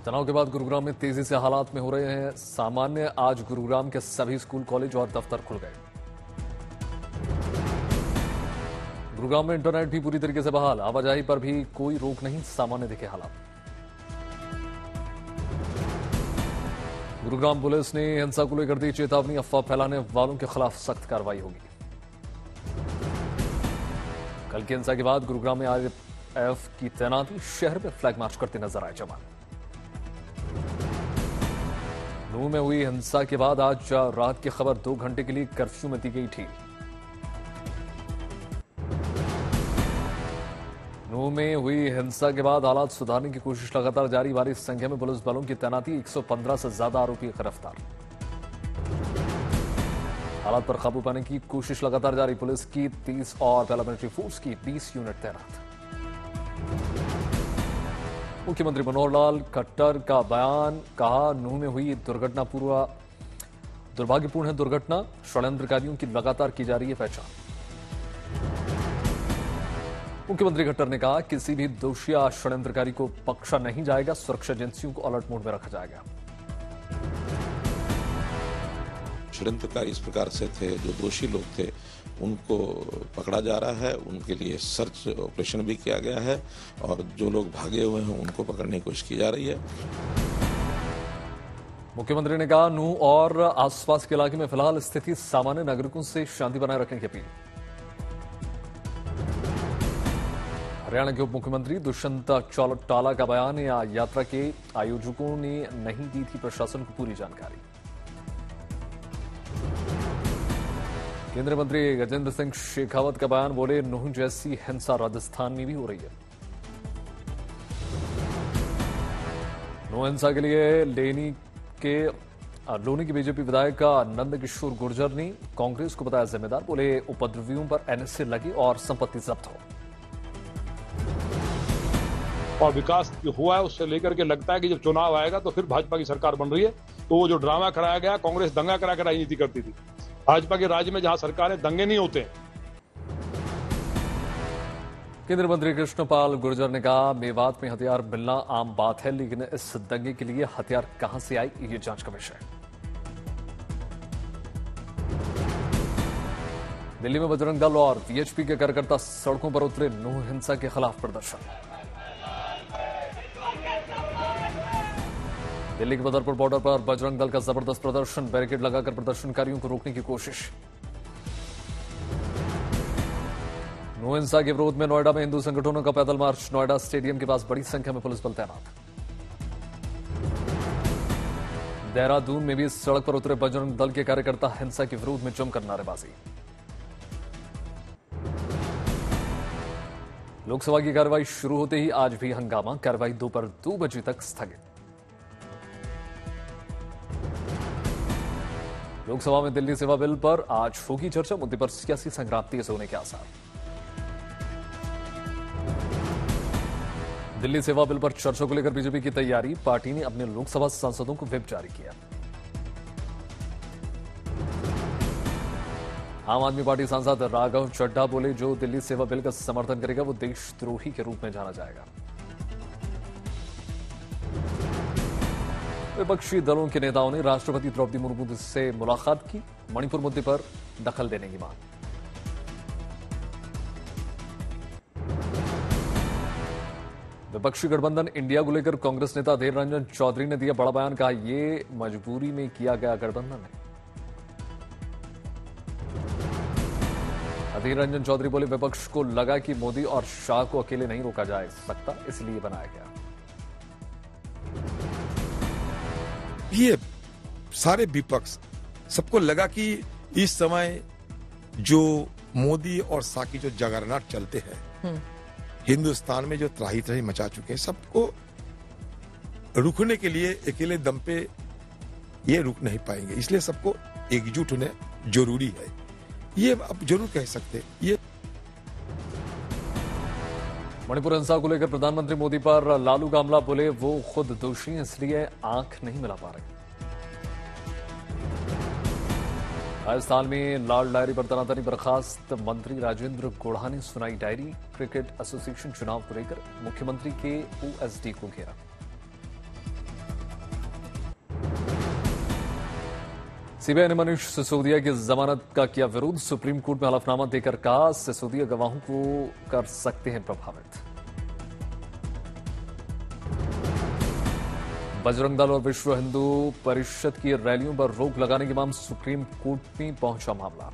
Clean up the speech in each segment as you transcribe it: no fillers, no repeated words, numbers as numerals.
तनाव के बाद गुरुग्राम में तेजी से हालात में हो रहे हैं सामान्य। आज गुरुग्राम के सभी स्कूल, कॉलेज और दफ्तर खुल गए। गुरुग्राम में इंटरनेट भी पूरी तरीके से बहाल। आवाजाही पर भी कोई रोक नहीं, सामान्य दिखे हालात। गुरुग्राम पुलिस ने हिंसा को लेकर दी चेतावनी। अफवाह फैलाने वालों के खिलाफ सख्त कार्रवाई होगी। कल की हिंसा के बाद गुरुग्राम में आरएएफ की तैनाती। शहर में फ्लैग मार्च करते नजर आए जवान। नूह में हुई हिंसा के बाद आज रात की खबर 2 घंटे के लिए कर्फ्यू में दी गई थी। नूह में हुई हिंसा के बाद हालात सुधारने की कोशिश लगातार जारी। भारी संख्या में पुलिस बलों की तैनाती। 115 से ज्यादा आरोपी गिरफ्तार। हालात पर काबू पाने की कोशिश लगातार जारी। पुलिस की 30 और पैरामिलिट्री फोर्स की 20 यूनिट तैनात। मुख्यमंत्री मनोहर लाल खट्टर का बयान। कहा, नूह में हुई दुर्घटना पूरा दुर्भाग्यपूर्ण है। दुर्घटना षड्यंत्रकारियों की लगातार की जा रही है पहचान। मुख्यमंत्री खट्टर ने कहा, किसी भी दोषी या षड्यंत्रकारी को बख्शा नहीं जाएगा। सुरक्षा एजेंसियों को अलर्ट मोड में रखा जाएगा। षड्यंत्रकारी इस प्रकार से थे, जो दोषी लोग थे उनको पकड़ा जा रहा है। उनके लिए सर्च ऑपरेशन भी किया गया है और जो लोग भागे हुए हैं उनको पकड़ने की कोशिश की जा रही है। मुख्यमंत्री ने कहा, नूह और आसपास के इलाके में फिलहाल स्थिति सामान्य। नागरिकों से शांति बनाए रखने की अपील। हरियाणा के उप मुख्यमंत्री दुष्यंत चौटाला का बयान। यात्रा के आयोजकों ने नहीं दी थी प्रशासन को पूरी जानकारी। केंद्रीय मंत्री गजेंद्र सिंह शेखावत का बयान। बोले, नूह जैसी हिंसा राजस्थान में भी हो रही है। नूह हिंसा के लिए लोनी के बीजेपी विधायक नंद किशोर गुर्जर ने कांग्रेस को बताया जिम्मेदार। बोले, उपद्रवियों पर एनएसए लगे और संपत्ति जब्त हो। और विकास हुआ है उससे लेकर के लगता है कि जब चुनाव आएगा तो फिर भाजपा की सरकार बन रही है। तो वो जो ड्रामा कराया गया, कांग्रेस दंगा करा कर राजनीति करती थी। भाजपा के राज्य में जहां सरकारें, दंगे नहीं होते। केंद्रीय मंत्री कृष्णपाल गुर्जर ने कहा, मेवात में हथियार मिलना आम बात है, लेकिन इस दंगे के लिए हथियार कहां से आए, ये जांच का विषय है। दिल्ली में बजरंग दल और वीएचपी के कार्यकर्ता सड़कों पर उतरे। नूह हिंसा के खिलाफ प्रदर्शन। दिल्ली के बदरपुर बॉर्डर पर बजरंग दल का जबरदस्त प्रदर्शन। बैरिकेड लगाकर प्रदर्शनकारियों को रोकने की कोशिश। नूह हिंसा के विरोध में नोएडा में हिंदू संगठनों का पैदल मार्च। नोएडा स्टेडियम के पास बड़ी संख्या में पुलिस बल तैनात। देहरादून में भी सड़क पर उतरे बजरंग दल के कार्यकर्ता। हिंसा के विरोध में जमकर नारेबाजी। लोकसभा की कार्रवाई शुरू होते ही आज भी हंगामा। कार्रवाई दोपहर 2 बजे तक स्थगित। लोकसभा में दिल्ली सेवा बिल पर आज होगी चर्चा। मुद्दे पर सियासी संग्राम तेज होने के आसार। दिल्ली सेवा बिल पर चर्चा को लेकर बीजेपी की तैयारी। पार्टी ने अपने लोकसभा सांसदों को व्हिप जारी किया। आम आदमी पार्टी सांसद राघव चड्ढा बोले, जो दिल्ली सेवा बिल का समर्थन करेगा वो देशद्रोही के रूप में जाना जाएगा। विपक्षी दलों के नेताओं ने राष्ट्रपति द्रौपदी मुर्मू से मुलाकात की। मणिपुर मुद्दे पर दखल देने की मांग। विपक्षी गठबंधन इंडिया को लेकर कांग्रेस नेता अधीर रंजन चौधरी ने दिया बड़ा बयान। कहा, ये मजबूरी में किया गया गठबंधन है। अधीर रंजन चौधरी बोले, विपक्ष को लगा कि मोदी और शाह को अकेले नहीं रोका जा सकता, इसलिए बनाया गया। ये सारे विपक्ष सबको लगा कि इस समय जो मोदी और शाह की जो जगरनाट चलते हैं, हिंदुस्तान में जो त्राही त्राही मचा चुके हैं, सबको रुकने के लिए अकेले दम पे ये रुक नहीं पाएंगे। इसलिए सबको एकजुट होने जरूरी है। ये अब जरूर कह सकते ये। मणिपुर हिंसा को लेकर प्रधानमंत्री मोदी पर लालू का हमला। बोले, वो खुद दोषी हैं, इसलिए आंख नहीं मिला पा रहे। राजस्थान में लाल डायरी पर तनातनी बर्खास्त मंत्री राजेंद्र गोढ़ा ने सुनाई डायरी। क्रिकेट एसोसिएशन चुनाव को लेकर मुख्यमंत्री के ओएसडी को घेरा। सीबीआई ने मनीष सिसोदिया की जमानत का किया विरोध। सुप्रीम कोर्ट में हलफनामा देकर कहा सिसोदिया गवाहों को कर सकते हैं प्रभावित। बजरंग दल और विश्व हिंदू परिषद की रैलियों पर रोक लगाने की मांग सुप्रीम कोर्ट में पहुंचा मामला।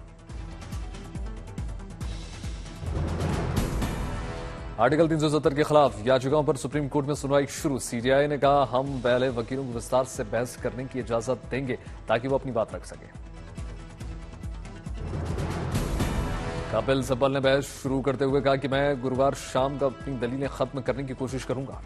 आर्टिकल 370 के खिलाफ याचिकाओं पर सुप्रीम कोर्ट में सुनवाई शुरू। सीबीआई ने कहा हम पहले वकीलों को विस्तार से बहस करने की इजाजत देंगे ताकि वो अपनी बात रख सके। कपिल सिब्बल ने बहस शुरू करते हुए कहा कि मैं गुरुवार शाम को अपनी दलीलें खत्म करने की कोशिश करूंगा।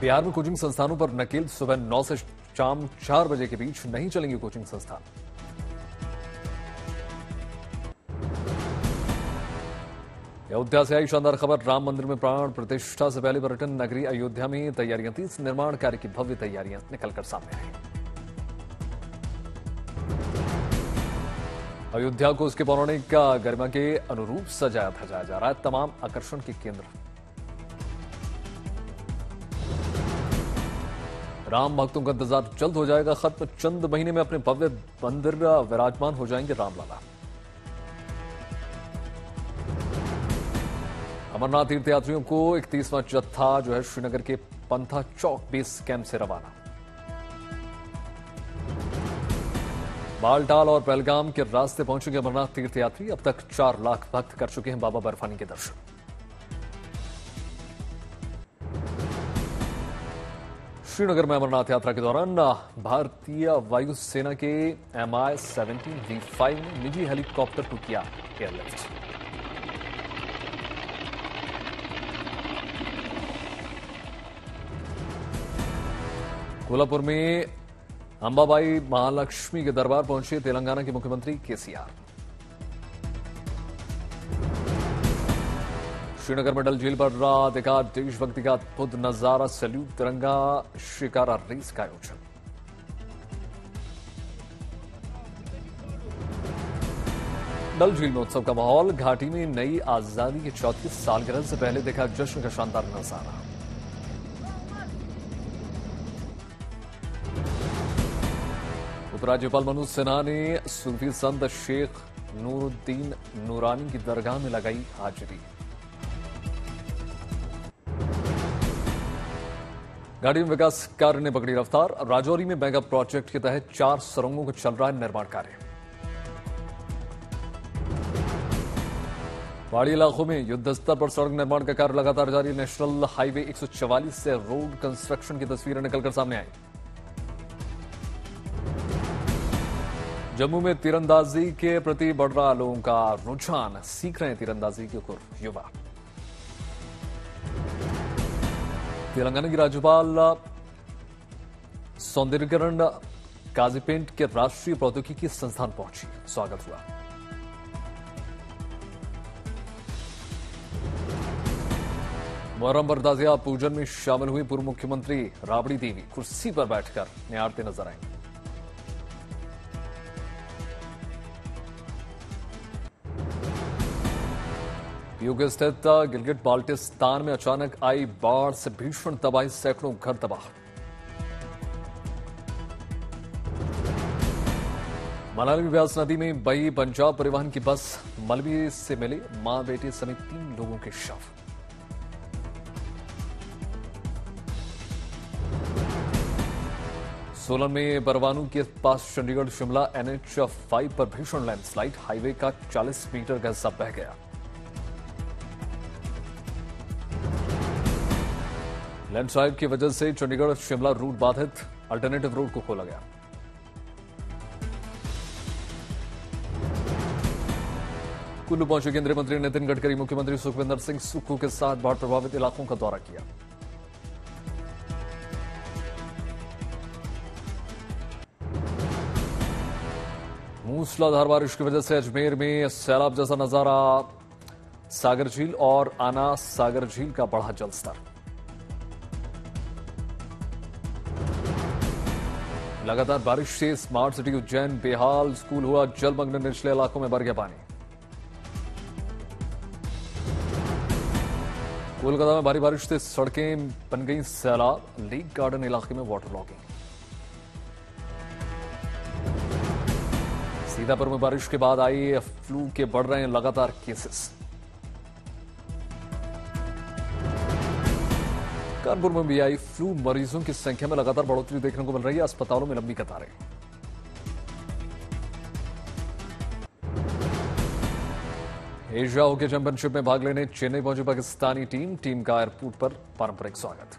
बिहार में कोचिंग संस्थानों पर नकेल। सुबह 9 से शाम 4 बजे के बीच नहीं चलेंगे कोचिंग संस्थान। अयोध्या से आई शानदार खबर। राम मंदिर में प्राण प्रतिष्ठा से पहले पर्यटन नगरी अयोध्या में तैयारियां थी। निर्माण कार्य की भव्य तैयारियां निकलकर सामने आई। अयोध्या को उसके पौराणिक गरिमा के अनुरूप सजाया धजाया जा रहा है। तमाम आकर्षण के केंद्र राम भक्तों का इंतजार जल्द हो जाएगा खत्म। चंद महीने में अपने भव्य मंदिर विराजमान हो जाएंगे रामलला। अमरनाथ तीर्थयात्रियों को 31वां जत्था जो है श्रीनगर के पंथा चौक बेस कैंप से रवाना। बालटाल और पहलगाम के रास्ते पहुंचेंगे अमरनाथ तीर्थयात्री। अब तक 4 लाख भक्त कर चुके हैं बाबा बर्फानी के दर्शन। श्रीनगर में अमरनाथ यात्रा के दौरान भारतीय वायुसेना के MI-17 V5 ने निजी हेलीकॉप्टर को किया एयरलिफ्ट। कोल्हापुर में अंबाबाई महालक्ष्मी के दरबार पहुंचे तेलंगाना के मुख्यमंत्री केसीआर। श्रीनगर में डल झील पर देखा देशभक्ति का अद्भुत नजारा। सैल्यूट तिरंगा शिकारा रेस का आयोजन। डल झील में उत्सव का माहौल। घाटी में नई आजादी की 34 सालगिरह से पहले देखा जश्न का शानदार नजारा। उपराज्यपाल मनोज सिन्हा ने सूफी संत शेख नूरुद्दीन नूरानी की दरगाह में लगाई हाजिरी। घाटी में विकास कार्य ने पकड़ी रफ्तार। राजौरी में मेगा प्रोजेक्ट के तहत 4 सुरंगों का चल रहा है निर्माण कार्य। पहाड़ी इलाकों में युद्ध स्तर पर सड़क निर्माण का कार्य लगातार जारी। नेशनल हाईवे 144 से रोड कंस्ट्रक्शन की तस्वीरें निकलकर सामने आई। जम्मू में तीरंदाजी के प्रति बढ़ रहा लोगों का रुझान। सीख रहे हैं तीरंदाजी के युवा। तेलंगाना की राज्यपाल सौंदर्यकरण काजीपेंट के राष्ट्रीय प्रौद्योगिकी संस्थान पहुंची। स्वागत हुआ। मुहर्रम पर ताजिया पूजन में शामिल हुई पूर्व मुख्यमंत्री राबड़ी देवी। कुर्सी पर बैठकर निहारते नजर आएंगे। पीओके स्थित गिलगिट बाल्टिस्तान में अचानक आई बाढ़ से भीषण तबाही। सैकड़ों घर तबाह। मनाली व्यास नदी में बही पंजाब परिवहन की बस। मलबे से मिले मां बेटे समेत 3 लोगों के शव। सोलन में परवाणू के पास चंडीगढ़ शिमला NH5 पर भीषण लैंडस्लाइड। हाईवे का 40 मीटर का हिस्सा बह गया। लैंडस्लाइड की वजह से चंडीगढ़ शिमला रूट बाधित। अल्टरनेटिव रूट को खोला गया। कुल्लू पहुंचे केंद्रीय मंत्री नितिन गडकरी। मुख्यमंत्री सुखविंदर सिंह सुक्खू के साथ बाढ़ प्रभावित इलाकों का दौरा किया। मूसलाधार बारिश की वजह से अजमेर में सैलाब जैसा नजारा। सागर झील और आना सागर झील का बढ़ा जलस्तर। लगातार बारिश से स्मार्ट सिटी उज्जैन बेहाल। स्कूल हुआ जलमग्न। निचले इलाकों में भर गया पानी। कोलकाता में भारी बारिश से सड़कें बन गई सैलाब, लेक गार्डन इलाके में वाटर लॉगिंग। सीतापुर में बारिश के बाद आई फ्लू के बढ़ रहे हैं लगातार केसेस। कानपुर में भी आई फ्लू मरीजों की संख्या में लगातार बढ़ोतरी देखने को मिल रही है, अस्पतालों में लंबी कतारें। एशिया हॉकी चैंपियनशिप में भाग लेने चेन्नई पहुंची पाकिस्तानी टीम का एयरपोर्ट पर पारंपरिक स्वागत।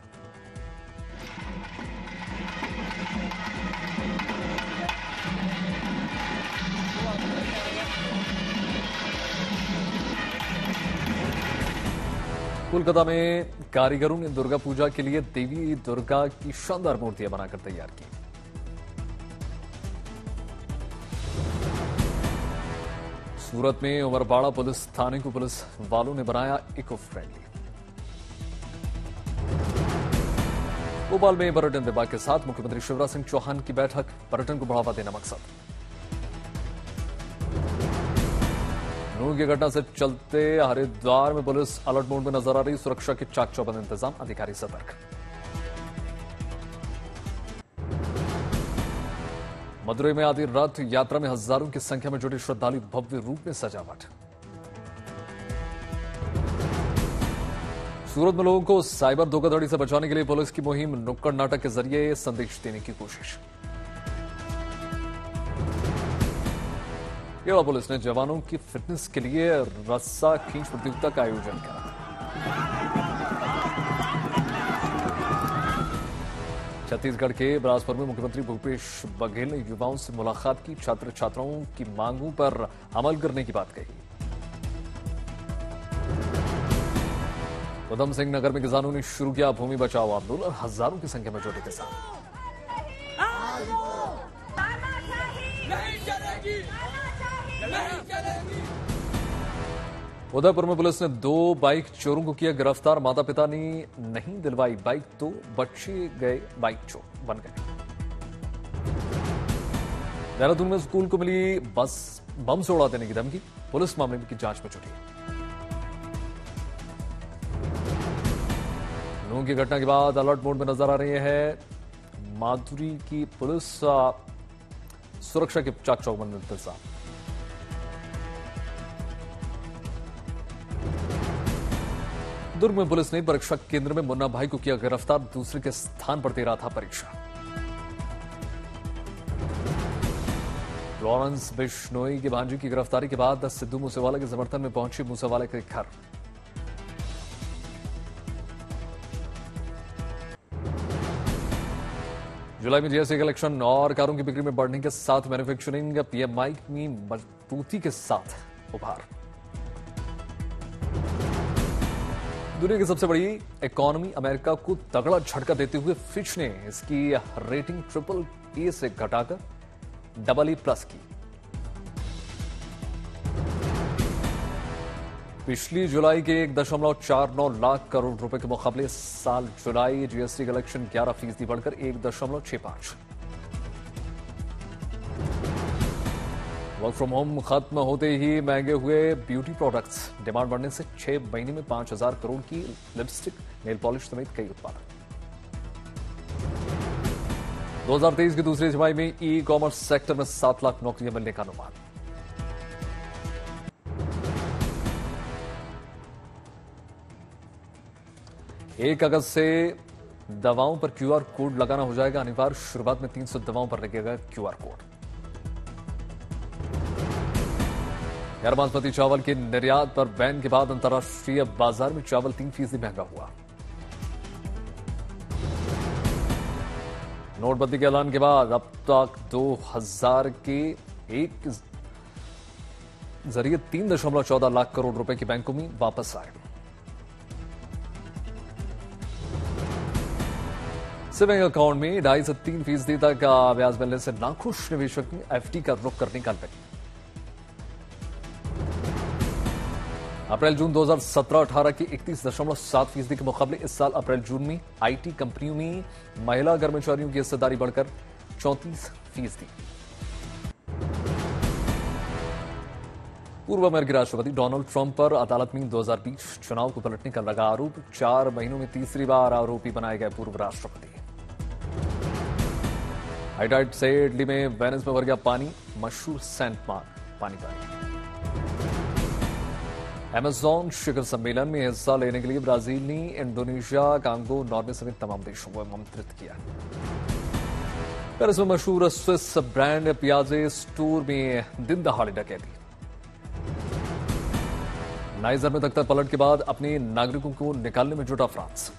कोलकाता में कारीगरों ने दुर्गा पूजा के लिए देवी दुर्गा की शानदार मूर्तियां बनाकर तैयार की। सूरत में उमरपाड़ा पुलिस थाने को पुलिस वालों ने बनाया इको फ्रेंडली। भोपाल में पर्यटन विभाग के साथ मुख्यमंत्री शिवराज सिंह चौहान की बैठक, पर्यटन को बढ़ावा देना मकसद। नूह की घटना से चलते हरिद्वार में पुलिस अलर्ट मोड में नजर आ रही, सुरक्षा के चाक चौबंद इंतजाम, अधिकारी सतर्क। मदुरई में आधी रथ यात्रा में हजारों की संख्या में जुटे श्रद्धालु, भव्य रूप में सजावट। सूरत में लोगों को साइबर धोखाधड़ी से बचाने के लिए पुलिस की मुहिम, नुक्कड़ नाटक के जरिए संदेश देने की कोशिश। केरला पुलिस ने जवानों की फिटनेस के लिए रस्सा खींच प्रतियोगिता का आयोजन किया। छत्तीसगढ़ के बिलासपुर में मुख्यमंत्री भूपेश बघेल ने युवाओं से मुलाकात की, छात्र छात्राओं की मांगों पर अमल करने की बात कही। उधम सिंह नगर में किसानों ने शुरू किया भूमि बचाओ आंदोलन, हजारों की संख्या में जुटे किसान। उदयपुर में पुलिस ने 2 बाइक चोरों को किया गिरफ्तार, माता पिता ने नहीं दिलवाई बाइक तो बच्चे गए बाइक चोर बन गए। देहरादून में स्कूल को मिली बस बम से उड़ा देने की धमकी, पुलिस मामले की जांच में जुटी। नूह की घटना के बाद अलर्ट मोड में नजर आ रही है माधुरी की पुलिस, सुरक्षा के चाक चौबंद इंतजाम। दुर्ग में पुलिस ने परीक्षा केंद्र में मुन्ना भाई को किया गिरफ्तार, दूसरे के स्थान पर दे रहा था परीक्षा। लॉरेंस बिश्नोई के भांजी की गिरफ्तारी के बाद सिद्धू मूसेवाला के समर्थन में पहुंचे मूसेवाला के घर। जुलाई में जीएसटी कलेक्शन और कारों की बिक्री में बढ़ने के साथ मैन्युफैक्चरिंग पीएमआई में मजबूती के साथ उभार। दुनिया की सबसे बड़ी इकोनॉमी अमेरिका को तगड़ा झटका देते हुए फिच ने इसकी रेटिंग AAA से घटाकर AA+ की। पिछली जुलाई के 1.49 लाख करोड़ रुपए के मुकाबले इस साल जुलाई जीएसटी कलेक्शन 11% बढ़कर 1.65। वर्क फ्रॉम होम खत्म होते ही महंगे हुए ब्यूटी प्रोडक्ट्स, डिमांड बढ़ने से 6 महीने में 5,000 करोड़ की लिपस्टिक, नेल पॉलिश समेत कई उत्पाद। 2023 की दूसरी तिमाही में ई कॉमर्स सेक्टर में 7 लाख नौकरियां मिलने का अनुमान। एक अगस्त से दवाओं पर QR कोड लगाना हो जाएगा अनिवार्य, शुरुआत में 300 दवाओं पर लगेगा QR कोड। गैर बासमती चावल के निर्यात पर बैन के बाद अंतर्राष्ट्रीय बाजार में चावल 3% महंगा हुआ। नोटबंदी के ऐलान के बाद अब तक 2000 के एक जरिए 3.14 लाख करोड़ रुपए के बैंकों में वापस आए। सेविंग अकाउंट में 2.5 से 3% तक ब्याज मिलने से नाखुश निवेशक ने एफडी का रुख करने का निर्णय। अप्रैल-जून 2017-18 के 31.7% के मुकाबले इस साल अप्रैल-जून में आईटी कंपनियों में महिला कर्मचारियों की हिस्सेदारी बढ़कर 34%। पूर्व अमेरिकी राष्ट्रपति डोनाल्ड ट्रंप पर अदालत में 2020 चुनाव को पलटने का लगा आरोप। 4 महीनों में तीसरी बार आरोपी बनाए गए पूर्व राष्ट्रपति। हाइटाइट से इटली में वेनिस में भर गया पानी, मशहूर सेंट मार्क पानी। अमेजॉन शिखर सम्मेलन में हिस्सा लेने के लिए ब्राजील ने इंडोनेशिया, कांगो, नॉर्वे समेत तमाम देशों को आमंत्रित किया। पेरिस में मशहूर स्विस ब्रांड पियाजे स्टोर में दिन दहाड़े डकैती। नाइजर में तख्ता पलट के बाद अपने नागरिकों को निकालने में जुटा फ्रांस।